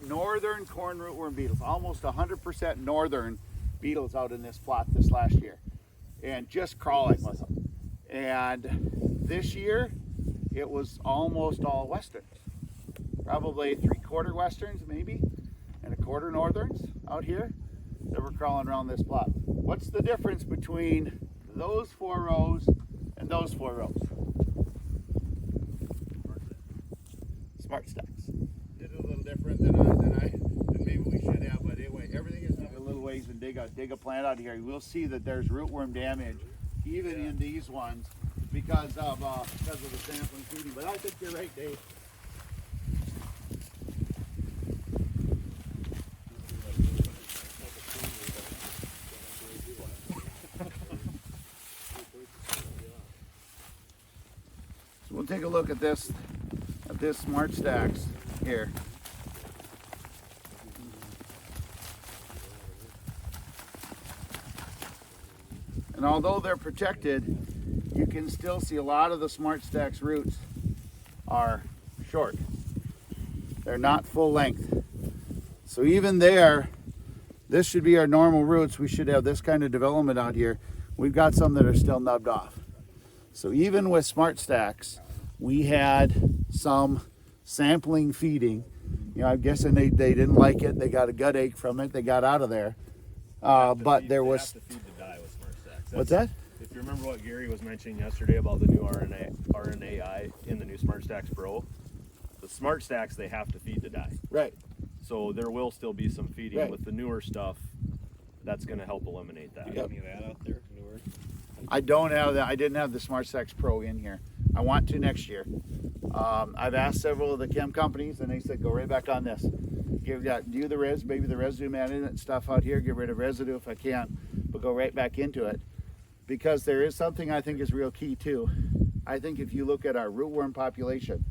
northern corn rootworm beetles, almost 100% northern beetles out in this plot this last year, and just crawling with them. And this year, it was almost all westerns, probably 3/4 westerns maybe, and 1/4 northerns out here that were crawling around this plot. What's the difference between those 4 rows and those 4 rows? SmartStax. Did it a little different than maybe we should have, but anyway, everything is A little ways and dig a plant out here. You will see that there's rootworm damage even in these ones because of the sampling feeding. But I think you're right, Dave. So we'll take a look at this SmartStax here. And although they're protected, you can still see a lot of the SmartStax roots are short. They're not full length. So even there, this should be our normal roots. We should have this kind of development out here. We've got some that are still nubbed off. So even with SmartStax, we had some sampling feeding. You know, I'm guessing they didn't like it. They got a gut ache from it. They got out of there. But there was... What's that? If you remember what Gary was mentioning yesterday about the new RNAi in the new SmartStax Pro, the SmartStax, they have to feed to die. Right. So there will still be some feeding Right. with the newer stuff. That's going to help eliminate that. You got any of that out there? Newer? I don't have that. I didn't have the SmartStax Pro in here. I want to next year. I've asked several of the chem companies, and they said go right back on this. Do the maybe the residue management stuff out here. Get rid of residue if I can, but go right back into it. Because there is something I think is real key too. I think if you look at our rootworm population,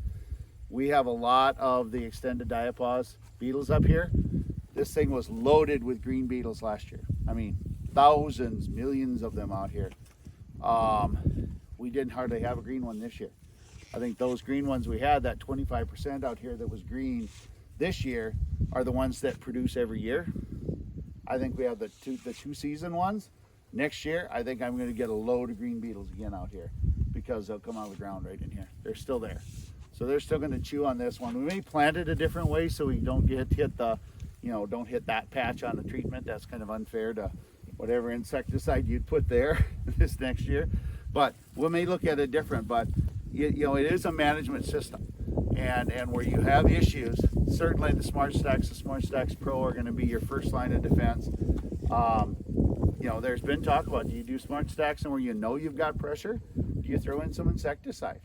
we have a lot of the extended diapause beetles up here. This thing was loaded with green beetles last year. I mean, thousands, millions of them out here. We didn't hardly have a green one this year. I think those green ones we had, that 25% out here that was green this year, are the ones that produce every year. I think we have the two season ones. Next year, I think I'm going to get a load of green beetles again out here because they'll come out of the ground right in here. They're still there. So they're still going to chew on this one. We may plant it a different way so we don't hit the, don't hit that patch on the treatment. That's kind of unfair to whatever insecticide you'd put there this next year. But we may look at it different, but it is a management system. And where you have issues, certainly the SmartStax Pro are going to be your first line of defense. There's been talk about, do you do SmartStax and where you know you've got pressure, do you throw in some insecticide?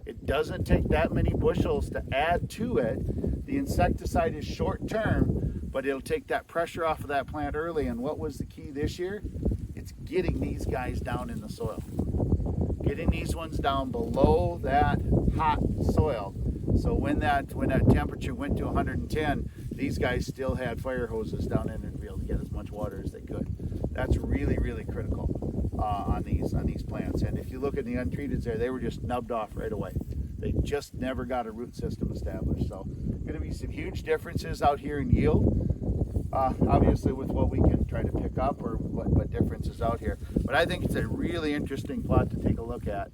It doesn't take that many bushels to add to it. The insecticide is short term, but it'll take that pressure off of that plant early. And what was the key this year? It's getting these guys down in the soil. Getting these ones down below that hot soil. So when that temperature went to 110, these guys still had fire hoses down in it to be able to get as much water as they could. That's really, really critical on these plants. And if you look at the untreated there, they were just nubbed off right away. They just never got a root system established. So going to be some huge differences out here in yield. Obviously with what we can try to pick up or what differences out here. But I think it's a really interesting plot to take a look at.